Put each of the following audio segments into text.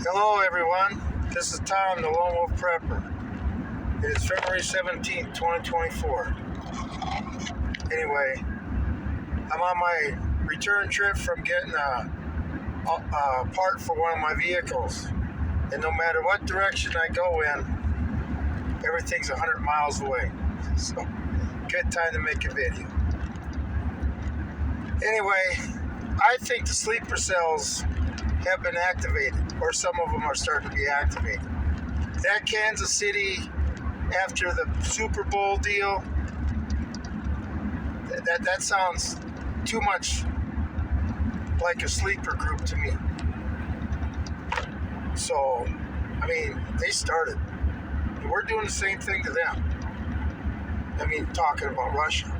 Hello everyone, this is Tom, the Lone Wolf Prepper. It is February 17th, 2024. Anyway, I'm on my return trip from getting a part for one of my vehicles. And no matter what direction I go in, everything's 100 miles away. So, good time to make a video. Anyway, I think the sleeper cells have been activated, or some of them are starting to be activated. That Kansas City, after the Super Bowl deal, that sounds too much like a sleeper group to me. So, I mean, they started. We're doing the same thing to them. I mean, talking about Russia.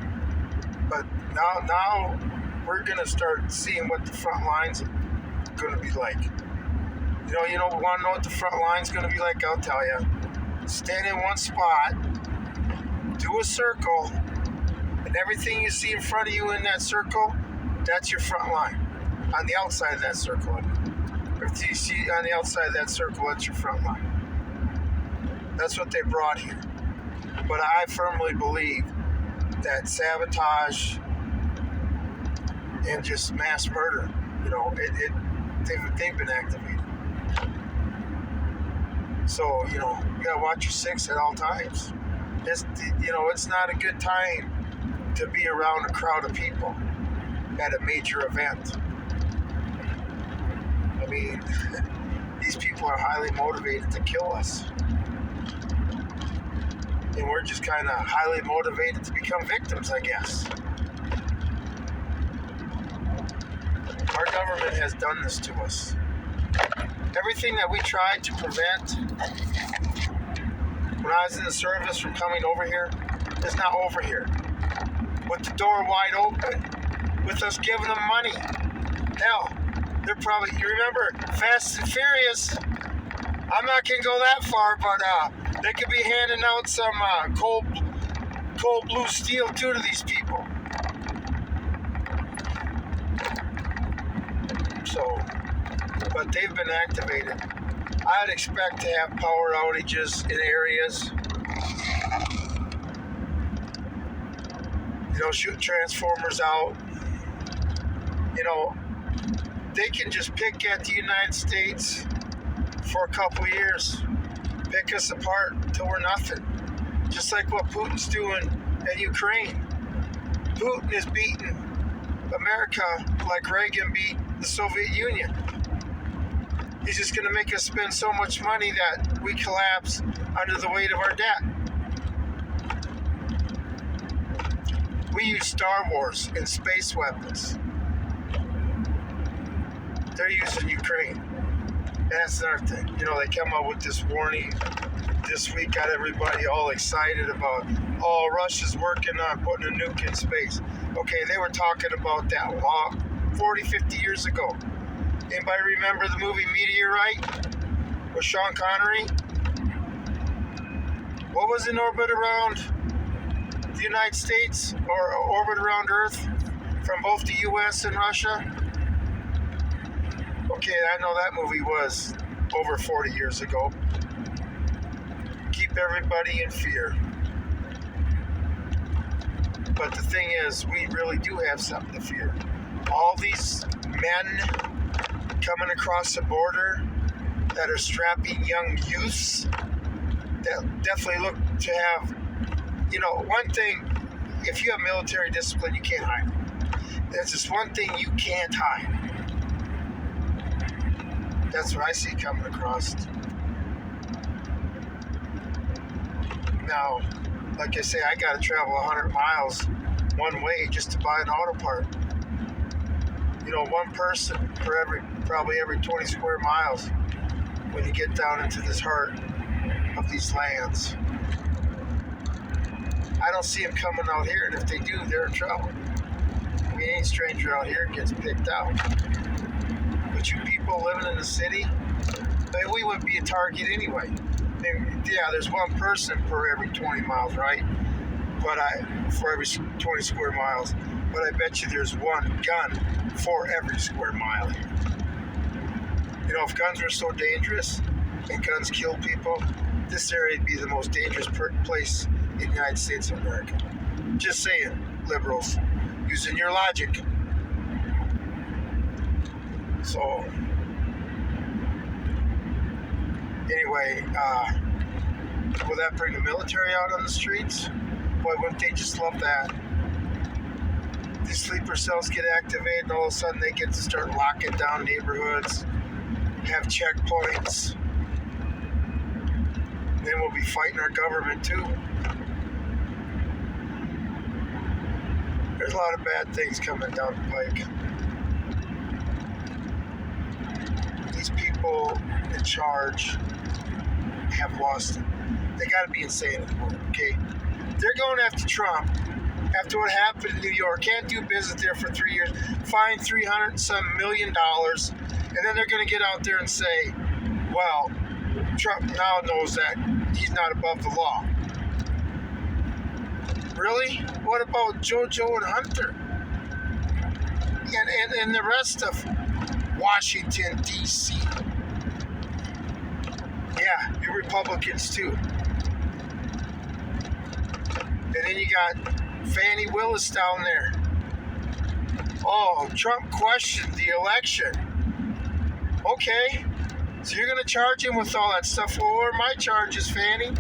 But now we're going to start seeing what the front lines are going to be like. You want to know what the front line's going to be like? I'll tell you. Stand in one spot, do a circle, and everything you see in front of you in that circle, that's your front line. On the outside of that circle, everything you see on the outside of that circle, that's your front line. That's what they brought here. But I firmly believe that sabotage and just mass murder, they've been activated. So, you gotta watch your six at all times. It's not a good time to be around a crowd of people at a major event. I mean, these people are highly motivated to kill us. And we're just kind of highly motivated to become victims, I guess. Our government has done this to us. Everything that we tried to prevent when I was in the service from coming over here is now over here. With the door wide open, with us giving them money. Hell, they're probably, you remember Fast and Furious? I'm not going to go that far, but they could be handing out some cold blue steel too to these people. So, but they've been activated. I'd expect to have power outages in areas. Shoot transformers out. They can just pick at the United States for a couple years. Pick us apart until we're nothing. Just like what Putin's doing in Ukraine. Putin is beating America like Reagan beat the Soviet Union. He's just going to make us spend so much money that we collapse under the weight of our debt. We use Star Wars and space weapons. They're using Ukraine. That's another thing. They come up with this warning this week, got everybody all excited about, Russia's working on putting a nuke in space. Okay, they were talking about that long, 40, 50 years ago. Anybody remember the movie Meteorite with Sean Connery? What was in orbit around the United States, or orbit around Earth from both the U.S. and Russia? Okay, I know that movie was over 40 years ago. Keep everybody in fear. But the thing is, we really do have something to fear. All these men coming across the border that are strapping young youths that definitely look to have, one thing, if you have military discipline, you can't hide. There's just one thing you can't hide. That's what I see coming across. Now, like I say, I got to travel 100 miles one way just to buy an auto part. One person for probably every 20 square miles when you get down into this heart of these lands. I don't see them coming out here, and if they do, they're in trouble. I mean, any stranger out here gets picked out. But you people living in the city, we would be a target anyway. Yeah, there's one person per every 20 miles, right? For every 20 square miles. But I bet you there's one gun for every square mile here. You know, if guns were so dangerous and guns kill people, this area would be the most dangerous place in the United States of America. Just saying, liberals, using your logic. So, anyway, will that bring the military out on the streets? Boy, wouldn't they just love that? These sleeper cells get activated, and all of a sudden they get to start locking down neighborhoods, have checkpoints. Then we'll be fighting our government too. There's a lot of bad things coming down the pike. These people in charge have lost it. They got to be insane anymore, okay? They're going after Trump after what happened in New York. Can't do business there for 3 years. Fined $300 and some million, and then they're going to get out there and say, well, Trump now knows that he's not above the law. Really? What about JoJo and Hunter? And the rest of Washington, D.C.? Yeah, you Republicans too. And then you got Fani Willis down there. Oh, Trump questioned the election. Okay, so you're going to charge him with all that stuff. Well, what are my charges, Fani?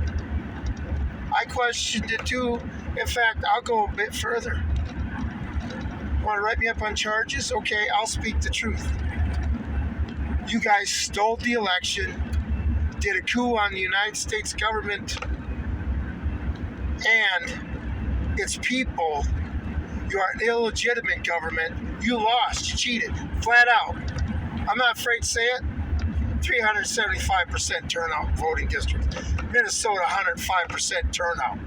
I questioned it too. In fact, I'll go a bit further. Want to write me up on charges? Okay, I'll speak the truth. You guys stole the election, did a coup on the United States government and its people. You are an illegitimate government. You lost. You cheated. Flat out. I'm not afraid to say it. 375% turnout voting district. Minnesota, 105% turnout.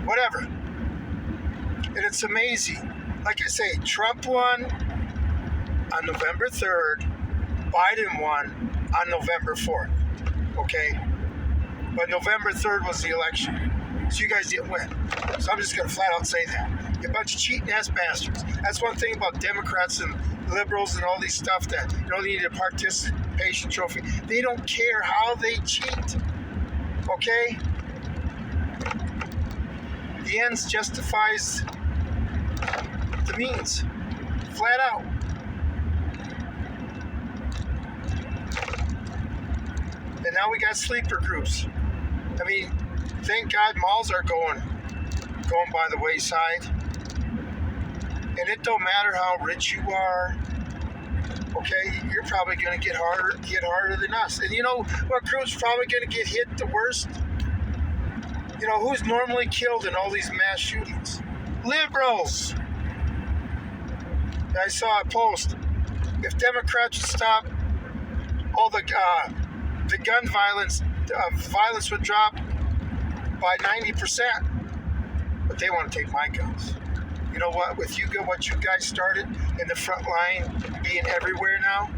Whatever. And it's amazing. Like I say, Trump won on November 3rd. Biden won on November 4th. Okay? But November 3rd was the election. So you guys didn't win. So I'm just going to flat out say that. You're a bunch of cheating ass bastards. That's one thing about Democrats and liberals and all these stuff that you don't need a participation trophy. They don't care how they cheat. Okay? The ends justifies the means. Flat out. And now we got sleeper groups. I mean, thank God malls are going by the wayside. And it don't matter how rich you are. Okay, you're probably going to get harder than us. And you know what group's probably going to get hit the worst? You know, who's normally killed in all these mass shootings? Liberals. I saw a post. If Democrats would stop all the gun violence would drop by 90%. But they want to take my guns. You know what? With what you guys started in the front line, being everywhere now,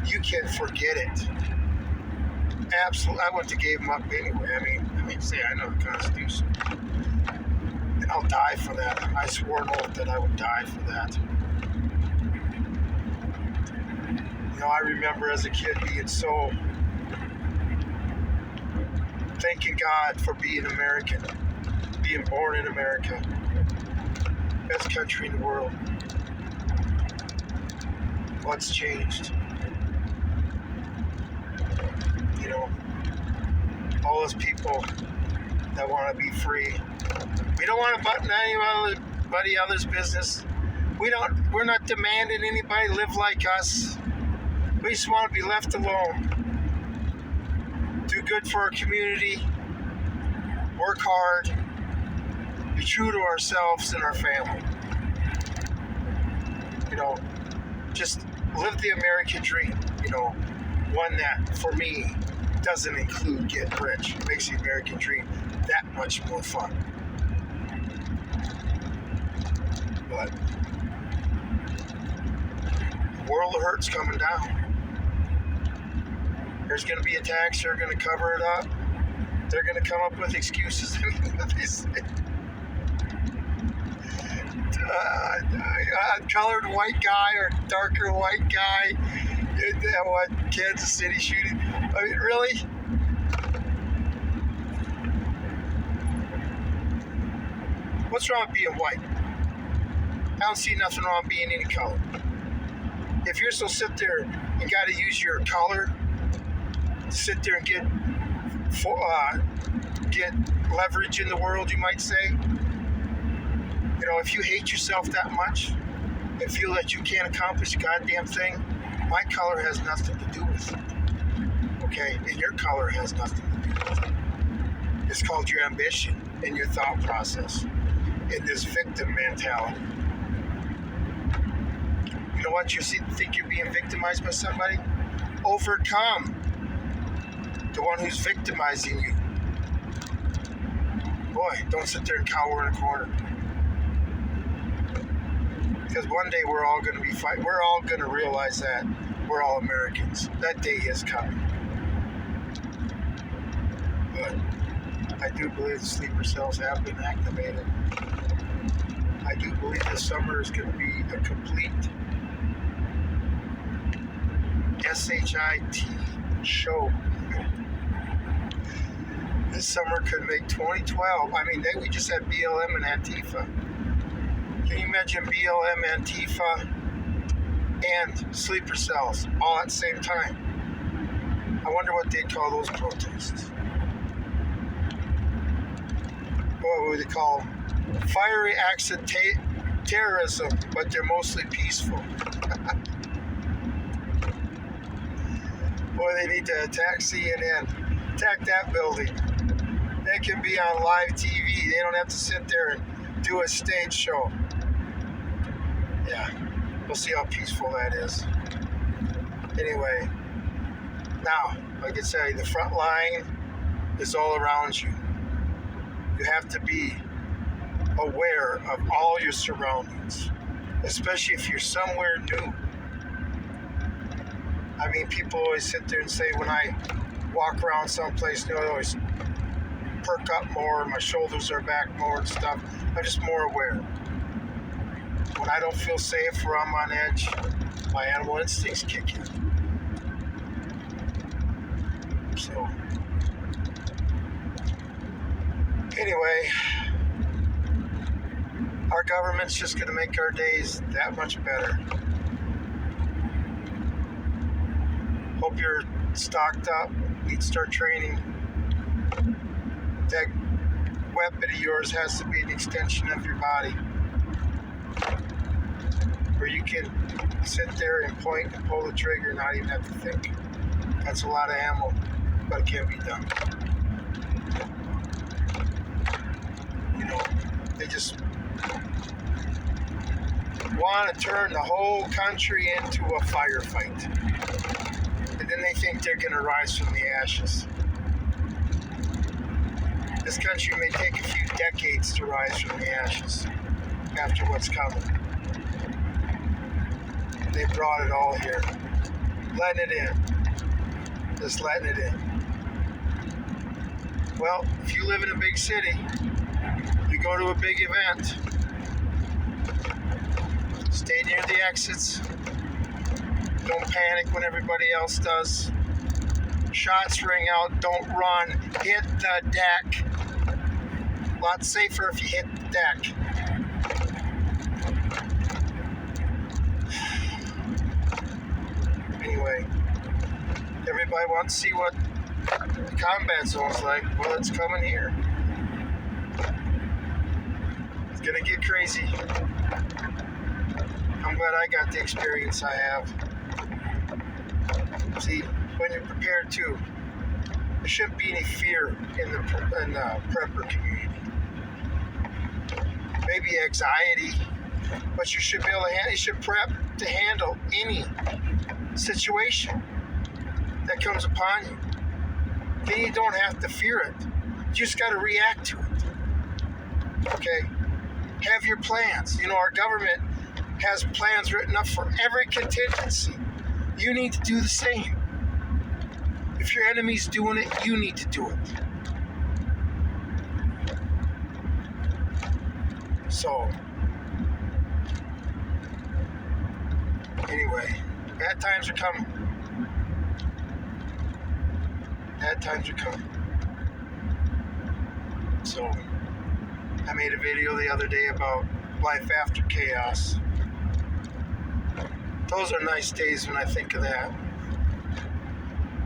you can forget it. Absolutely, I wouldn't have gave them up anyway. I mean, say I know the Constitution, and I'll die for that. I swore an oath that I would die for that. You know, I remember as a kid being so thanking God for being American, being born in America, best country in the world. What's changed? You know, all those people that want to be free. We don't want to button anybody else's business. We're not demanding anybody live like us. We just want to be left alone. Do good for our community. Work hard. Be true to ourselves and our family. You know, just live the American dream. You know, one that, for me, doesn't include getting rich. It makes the American dream that much more fun. But the world of hurt's coming down. There's going to be attacks. They're going to cover it up. They're going to come up with excuses. What they say. a colored white guy or darker white guy. What, Kansas City shooting? I mean, really? What's wrong with being white? I don't see nothing wrong with being any color. If you're so sit there and got to use your color to sit there and get leverage in the world, you might say. You know, if you hate yourself that much and feel that you can't accomplish a goddamn thing, my color has nothing to do with it. Okay? And your color has nothing to do with it. It's called your ambition and your thought process and this victim mentality. You know what? You think you're being victimized by somebody? Overcome the one who's victimizing you. Boy, don't sit there and cower in a corner. Because one day we're all going to be fighting. We're all going to realize that we're all Americans. That day is coming. But I do believe the sleeper cells have been activated. I do believe this summer is going to be a complete SHIT show. This summer could make 2012. I mean, we just had BLM and Antifa. Can you imagine BLM, Antifa, and sleeper cells all at the same time? I wonder what they'd call those protests. What would they call them? Fiery acts of terrorism, but they're mostly peaceful. Boy, they need to attack CNN, attack that building. They can be on live TV. They don't have to sit there and do a stage show. Yeah, we'll see how peaceful that is. Anyway, now, like I say, the front line is all around you. You have to be aware of all your surroundings, especially if you're somewhere new. I mean, people always sit there and say when I walk around someplace new, I always perk up more, my shoulders are back more and stuff. I'm just more aware. When I don't feel safe or I'm on edge, my animal instincts kick in. So, anyway, our government's just going to make our days that much better. Hope you're stocked up. Need to start training. That weapon of yours has to be an extension of your body, where you can sit there and point and pull the trigger and not even have to think. That's a lot of ammo, but it can be done. You know, they just want to turn the whole country into a firefight. And then they think they're going to rise from the ashes. This country may take a few decades to rise from the ashes after what's coming. They brought it all here. Letting it in. Just letting it in. Well, if you live in a big city, you go to a big event, stay near the exits. Don't panic when everybody else does. Shots ring out, don't run. Hit the deck. A lot safer if you hit the deck. Anyway, everybody wants to see what the combat zone's like. Well, it's coming here. It's gonna get crazy. I'm glad I got the experience I have. See, when you're prepared too, there shouldn't be any fear in the prepper community. Maybe anxiety, but you should be able to handle. You should prep to handle any situation that comes upon you. Then you don't have to fear it. You just got to react to it. Okay? Have your plans. You know, our government has plans written up for every contingency. You need to do the same. If your enemy's doing it, you need to do it. So, Anyway, bad times are coming. Bad times are coming. So, I made a video the other day about life after chaos. Those are nice days when I think of that.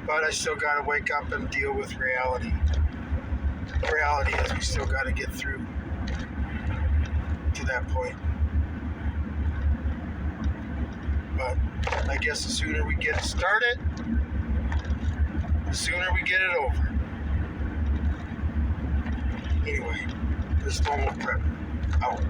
But I still got to wake up and deal with reality. The reality is we still got to get through to that point. But I guess the sooner we get started, the sooner we get it over. Anyway, this Normal Prep out.